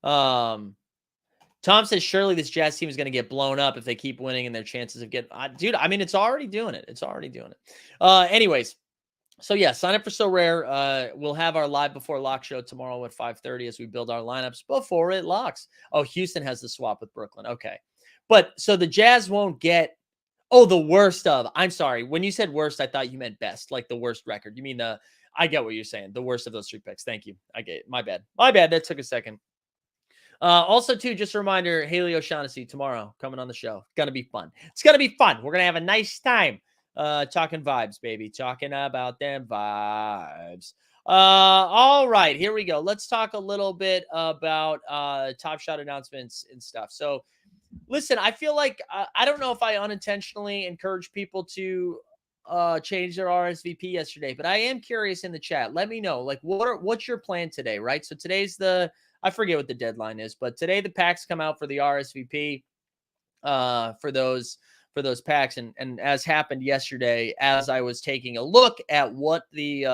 Tom says, surely this Jazz team is going to get blown up if they keep winning and their chances of getting... dude, I mean, it's already doing it. Anyways, so yeah, sign up for So Rare. We'll have our live before lock show tomorrow at 5:30 as we build our lineups before it locks. Oh, Houston has the swap with Brooklyn. Okay. But so the Jazz won't get... Oh, the worst of... I'm sorry. When you said worst, I thought you meant best, like the worst record. You mean the... I get what you're saying. The worst of those 3 picks. Thank you. I get it. My bad. That took a second. Also, too, just a reminder, Haley O'Shaughnessy tomorrow coming on the show. It's going to be fun. We're going to have a nice time talking vibes, baby. Talking about them vibes. All right, here we go. Let's talk a little bit about Top Shot announcements and stuff. So, listen, I feel like I don't know if I unintentionally encourage people to change their RSVP yesterday, but I am curious in the chat. Let me know, like, what's your plan today, right? So today's I forget what the deadline is, but today the packs come out for the RSVP for those packs, and as happened yesterday, as I was taking a look at what the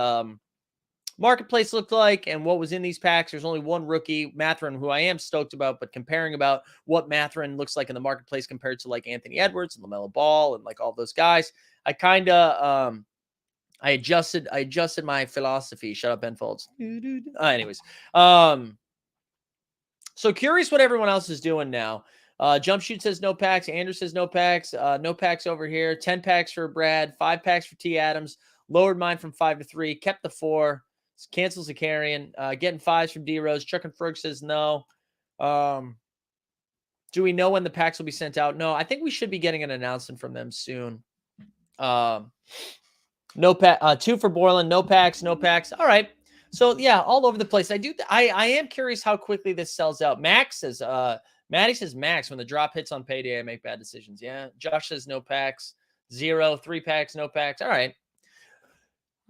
marketplace looked like and what was in these packs, there's only one rookie, Mathurin, who I am stoked about, but comparing about what Mathurin looks like in the marketplace compared to like Anthony Edwards and LaMelo Ball and like all those guys, I kind of I adjusted my philosophy. Shut up, Ben Folds. Anyways, so curious what everyone else is doing now. Jump Shoot says no packs. Andrew says no packs. No packs over here. 10 packs for Brad. 5 packs for T. Adams. Lowered mine from 5 to 3. Kept the 4. Cancels the carrying. Getting 5s from D Rose. Chuck and Ferg says no. Do we know when the packs will be sent out? No, I think we should be getting an announcement from them soon. No pack. 2 for Borland. No packs. All right. So yeah, all over the place. I am curious how quickly this sells out. Max says, Maddie says, Max, when the drop hits on payday, I make bad decisions. Yeah. Josh says no packs. 0. 3 packs. No packs. All right.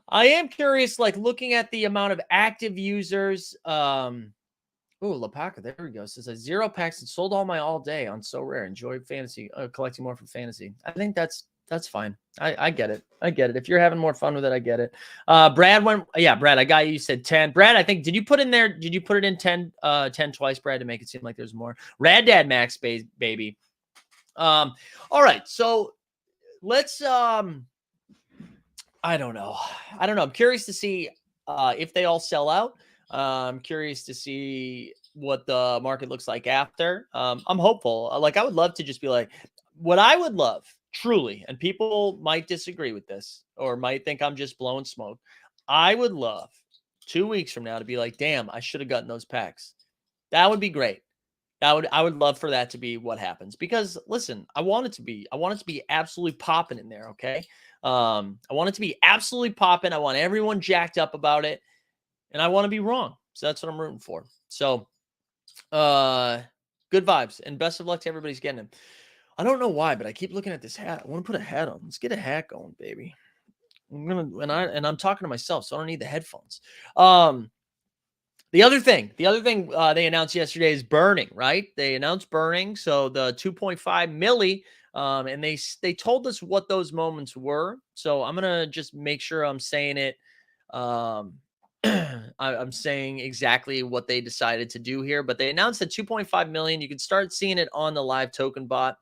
I am curious, like looking at the amount of active users. Lapaka, there we go. Says 0 packs and sold all day on So Rare. Enjoy fantasy, collecting more for fantasy. I think that's fine. I get it. If you're having more fun with it, I get it. Brad Brad, I got you. You said 10. Brad, I think, did you put it in 10 twice, Brad, to make it seem like there's more? Rad Dad Max, baby. All right. So let's, I don't know. I'm curious to see if they all sell out. I'm curious to see what the market looks like after. I'm hopeful. Like, I would love to just be like, what I would love, truly, and people might disagree with this or might think I'm just blowing smoke. I would love 2 weeks from now to be like, damn, I should have gotten those packs. That would be great. I would love for that to be what happens, because listen, I want it to be absolutely popping in there. Okay. I want it to be absolutely popping. I want everyone jacked up about it, and I want to be wrong. So that's what I'm rooting for. So good vibes and best of luck to everybody's getting them. I don't know why, but I keep looking at this hat. I want to put a hat on. Let's get a hat going, baby. I'm talking to myself, so I don't need the headphones. The other thing they announced yesterday is burning, right? They announced burning. So the 2.5 milli, and they told us what those moments were. So I'm gonna just make sure I'm saying it. Um, I'm saying exactly what they decided to do here, but they announced that 2.5 million. You can start seeing it on the live token bot.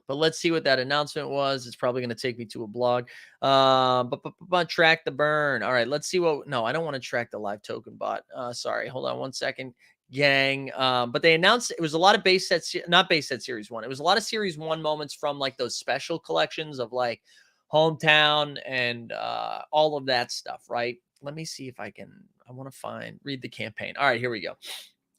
But let's see what that announcement was. It's probably going to take me to a blog. But track the burn. All right, let's see what. No, I don't want to track the live token bot. Sorry, hold on one second, gang. But they announced it was a lot of base sets, not base set series one. It was a lot of series one moments from like those special collections of like hometown and all of that stuff. Right. Let me see if I can. I want to read the campaign. All right, here we go.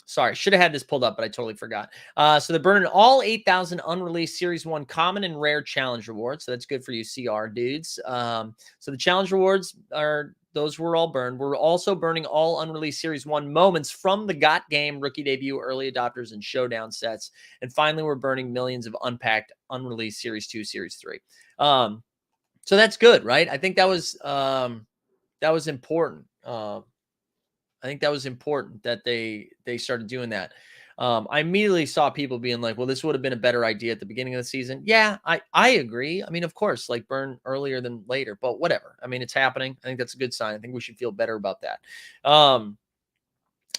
Sorry, should have had this pulled up, but I totally forgot. So they're burning all 8,000 unreleased Series 1 common and rare challenge rewards. So that's good for you CR dudes. So the challenge rewards those were all burned. We're also burning all unreleased Series 1 moments from the GOT game, rookie debut, early adopters, and showdown sets. And finally, we're burning millions of unpacked, unreleased Series 2, Series 3. So that's good, right? I think that was important. I think that was important that they started doing that. I immediately saw people being like, well, this would have been a better idea at the beginning of the season. Yeah, I agree. I mean, of course, like burn earlier than later, but whatever. I mean, it's happening. I think that's a good sign. I think we should feel better about that.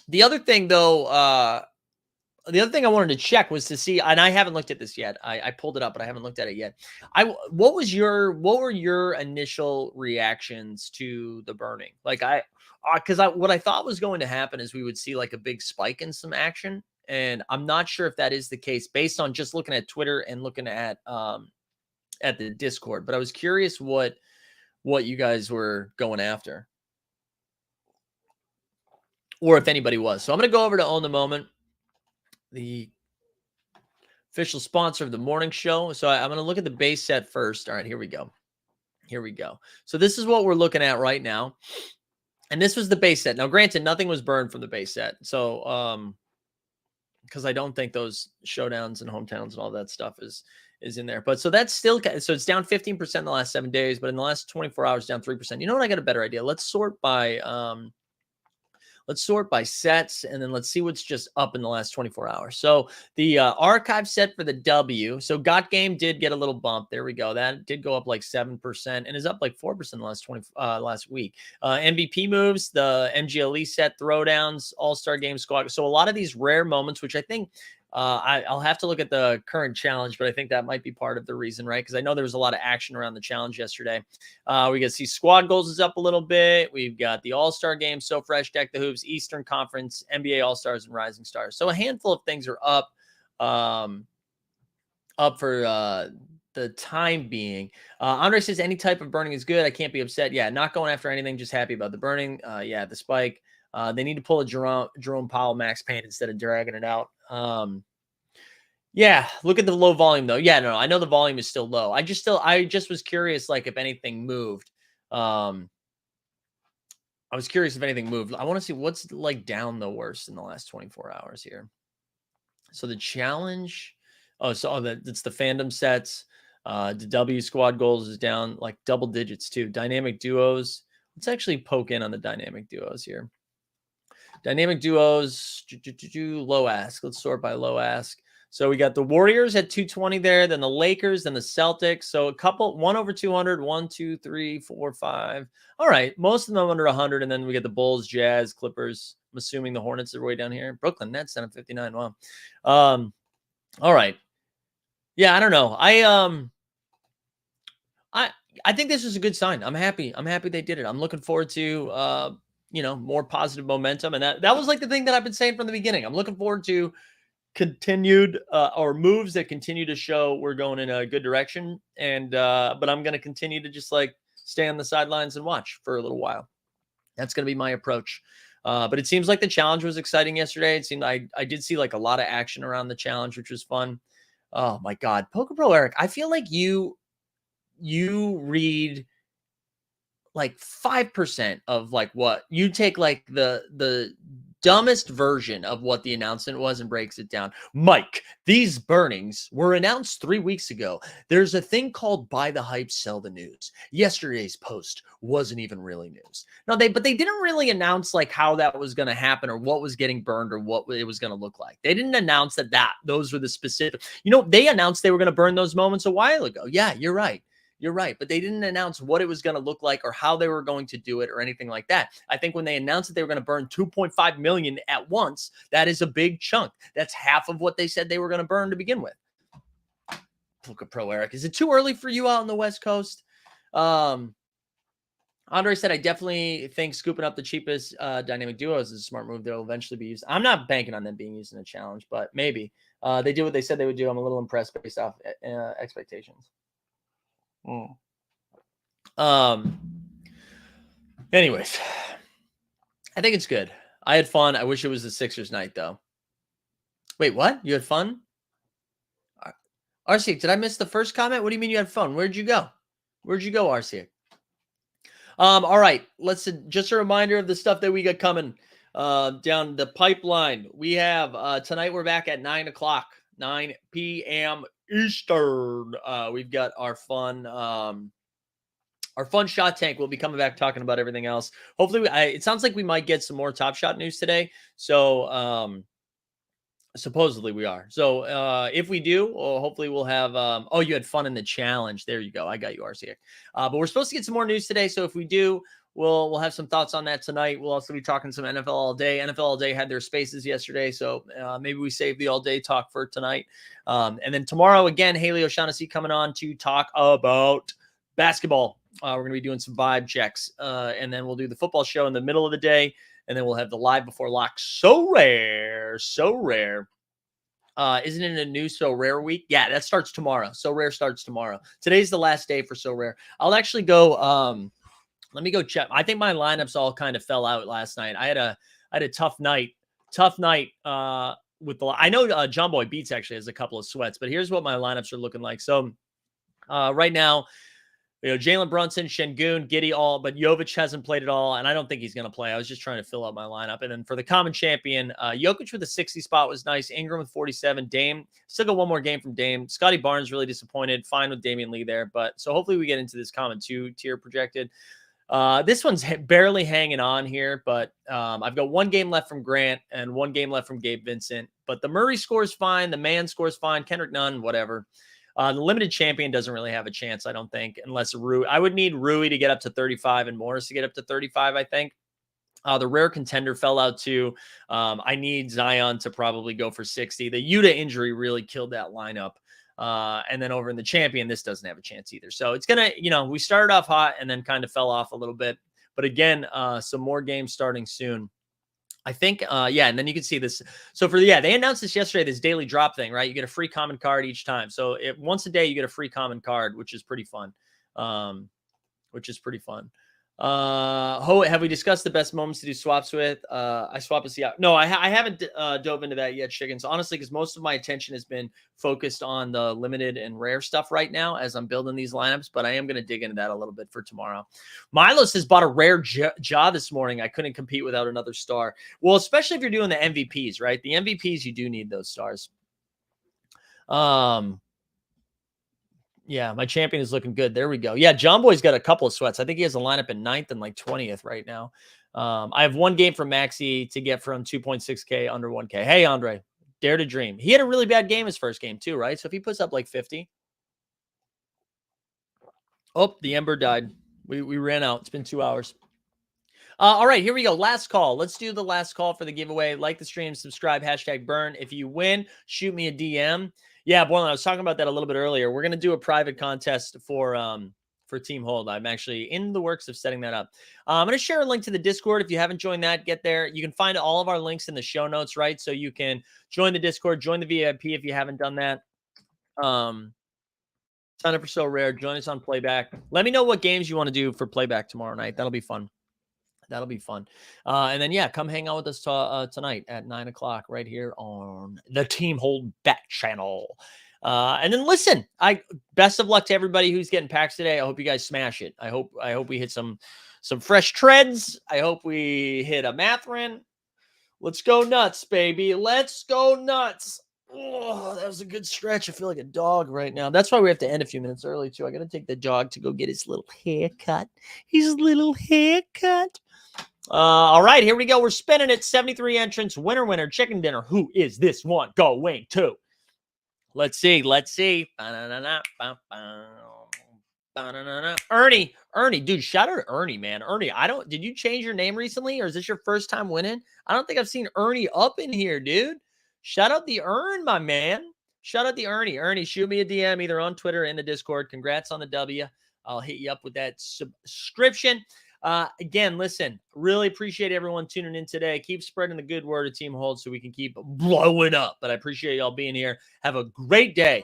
The other thing, though, the other thing I wanted to check was to see, and I haven't looked at this yet. I pulled it up, but I haven't looked at it yet. What were your initial reactions to the burning? Like because what I thought was going to happen is we would see like a big spike in some action, and I'm not sure if that is the case based on just looking at Twitter and looking at the Discord. But I was curious what you guys were going after, or if anybody was. So I'm going to go over to Own the Moment, the official sponsor of the morning show. So I'm going to look at the base set first. All right, here we go. Here we go. So this is what we're looking at right now. And this was the base set. Now, granted, nothing was burned from the base set. So, because I don't think those showdowns and hometowns and all that stuff is in there. But so that's still, so it's down 15% in the last 7 days, but in the last 24 hours, down 3%. You know what? I got a better idea. Let's sort by sets, and then let's see what's just up in the last 24 hours. So the archive set for the W. So Got Game did get a little bump. There we go. That did go up like 7% and is up like 4% in the last week. MVP moves, the MGLE set, throwdowns, All-Star Game squad. So a lot of these rare moments, which I think I'll have to look at the current challenge, but I think that might be part of the reason, right? Because I know there was a lot of action around the challenge yesterday. We got to see squad goals is up a little bit. We've got the All-Star Game, So Fresh, Deck the Hoops, Eastern Conference, NBA All-Stars, and Rising Stars. So a handful of things are up for the time being. Andre says any type of burning is good. I can't be upset. Yeah, not going after anything, just happy about the burning. Yeah, the spike. They need to pull a Jerome Powell max pain instead of dragging it out. Yeah, look at the low volume though. Yeah, no, I know the volume is still low. I just was curious, like if anything moved. I was curious if anything moved. I want to see what's like down the worst in the last 24 hours here. So the challenge. That's the fandom sets. The W squad goals is down like double digits too. Dynamic duos. Let's actually poke in on the dynamic duos here. Dynamic duos, low ask. Let's sort by low ask. So we got the Warriors at 220 there, then the Lakers, then the Celtics. So a couple, 1 over 200, 1, 2, 3, 4, 5. All right. Most of them under 100. And then we get the Bulls, Jazz, Clippers. I'm assuming the Hornets are way down here. Brooklyn Nets down at 59. Wow. All right. Yeah, I don't know. I think this is a good sign. I'm happy. I'm happy they did it. I'm looking forward to more positive momentum. And that was like the thing that I've been saying from the beginning. I'm looking forward to continued or moves that continue to show we're going in a good direction. And but I'm going to continue to just like stay on the sidelines and watch for a little while. That's going to be my approach. But it seems like the challenge was exciting yesterday. It seemed I did see like a lot of action around the challenge, which was fun. Oh my God. Poker Pro Eric, I feel like you read like 5% of like what you take, like the dumbest version of what the announcement was and breaks it down. Mike, these burnings were announced 3 weeks ago. There's a thing called buy the hype, sell the news. Yesterday's post wasn't even really news. No, but they didn't really announce like how that was going to happen or what was getting burned or what it was going to look like. They didn't announce that those were the specific. They announced they were going to burn those moments a while ago. Yeah, you're right. You're right. But they didn't announce what it was going to look like or how they were going to do it or anything like that. I think when they announced that they were going to burn 2.5 million at once, that is a big chunk. That's half of what they said they were going to burn to begin with. Puka Pro, Eric. Is it too early for you out on the West Coast? Andre said, I definitely think scooping up the cheapest dynamic duos is a smart move. They'll eventually be used. I'm not banking on them being used in a challenge, but maybe. They did what they said they would do. I'm a little impressed based off expectations. Anyways, I think it's good. I had fun. I wish it was the Sixers night, though. Wait, what? You had fun? RC, did I miss the first comment? What do you mean you had fun? Where'd you go? Where'd you go, RC? All right. Let's just a reminder of the stuff that we got coming down the pipeline. We have tonight we're back at 9 o'clock, 9 p.m. Eastern. We've got our fun shot tank. We'll be coming back talking about everything else. Hopefully, it sounds like we might get some more Top Shot news today. So supposedly we are. So if we do, hopefully we'll have. You had fun in the challenge. There you go. I got you, RCA. But we're supposed to get some more news today. So if we do, we'll have some thoughts on that tonight. We'll also be talking some NFL all day. NFL all day had their spaces yesterday, so maybe we save the all day talk for tonight. And then tomorrow again, Haley O'Shaughnessy coming on to talk about basketball. We're going to be doing some vibe checks, and then we'll do the football show in the middle of the day, and then we'll have the live before lock. So rare. Isn't it a new So Rare week? Yeah, that starts tomorrow. So Rare starts tomorrow. Today's the last day for So Rare. I'll actually go. Let me go check. I think my lineups all kind of fell out last night. I had a tough night. With the. I know John Boy Beats actually has a couple of sweats, but here's what my lineups are looking like. So right now, Jalen Brunson, Şengün, Giddey, but Jovic hasn't played at all, and I don't think he's going to play. I was just trying to fill out my lineup. And then for the common champion, Jokic with a 60 spot was nice. Ingram with 47. Dame, still got one more game from Dame. Scotty Barnes really disappointed. Fine with Damian Lee there. But so hopefully we get into this common 2-tier projected. This one's barely hanging on here, but I've got one game left from Grant and one game left from Gabe Vincent. But the Murray score's fine. The man score's fine. Kendrick Nunn, whatever. The limited champion doesn't really have a chance, I don't think, unless Rui. I would need Rui to get up to 35 and Morris to get up to 35, I think. The rare contender fell out too. I need Zion to probably go for 60. The Yuta injury really killed that lineup. And then over in the champion, this doesn't have a chance either. So it's going to, we started off hot and then kind of fell off a little bit. But again, some more games starting soon. I think, and then you can see this. So they announced this yesterday, this daily drop thing, right? You get a free common card each time. So once a day, you get a free common card, which is pretty fun. Have we discussed the best moments to do swaps with? I swap a Seattle. No, I haven't dove into that yet, Chickens. Honestly, because most of my attention has been focused on the limited and rare stuff right now as I'm building these lineups, but I am going to dig into that a little bit for tomorrow. Milos has bought a rare jaw this morning. I couldn't compete without another star. Well, especially if you're doing the MVPs, right? The MVPs, you do need those stars. Yeah, my champion is looking good. There we go. Yeah, John Boy's got a couple of sweats. I think he has a lineup in 9th and like 20th right now. I have one game from Maxi to get from 2.6K under 1K. Hey, Andre, dare to dream. He had a really bad game his first game too, right? So if he puts up like 50. Oh, the Ember died. We ran out. It's been 2 hours. All right, here we go. Last call. Let's do the last call for the giveaway. Like the stream, subscribe, #burn. If you win, shoot me a DM. Yeah, Borland, I was talking about that a little bit earlier. We're going to do a private contest for Team Hold. I'm actually in the works of setting that up. I'm going to share a link to the Discord. If you haven't joined that, get there. You can find all of our links in the show notes, right? So you can join the Discord, join the VIP if you haven't done that. Sign up for So Rare. Join us on playback. Let me know what games you want to do for playback tomorrow night. That'll be fun. And then, come hang out with us tonight at 9 o'clock right here on the Team Hold Bet channel. And then listen, best of luck to everybody who's getting packs today. I hope you guys smash it. I hope we hit some fresh treads. I hope we hit a Matherin. Let's go nuts, baby. Let's go nuts. Oh, that was a good stretch. I feel like a dog right now. That's why we have to end a few minutes early, too. I got to take the dog to go get his little haircut. All right, here we go. We're spinning it. 73 entrants. Winner, chicken dinner. Who is this one going to? Let's see. Ernie, dude, shout out to Ernie, man. Ernie, did you change your name recently, or is this your first time winning? I don't think I've seen Ernie up in here, dude. Shout out the my man. Shout out the Ernie. Ernie, shoot me a DM either on Twitter or in the Discord. Congrats on the W. I'll hit you up with that subscription. Again, listen, really appreciate everyone tuning in today. Keep spreading the good word of Team Hold so we can keep blowing up. But I appreciate y'all being here. Have a great day.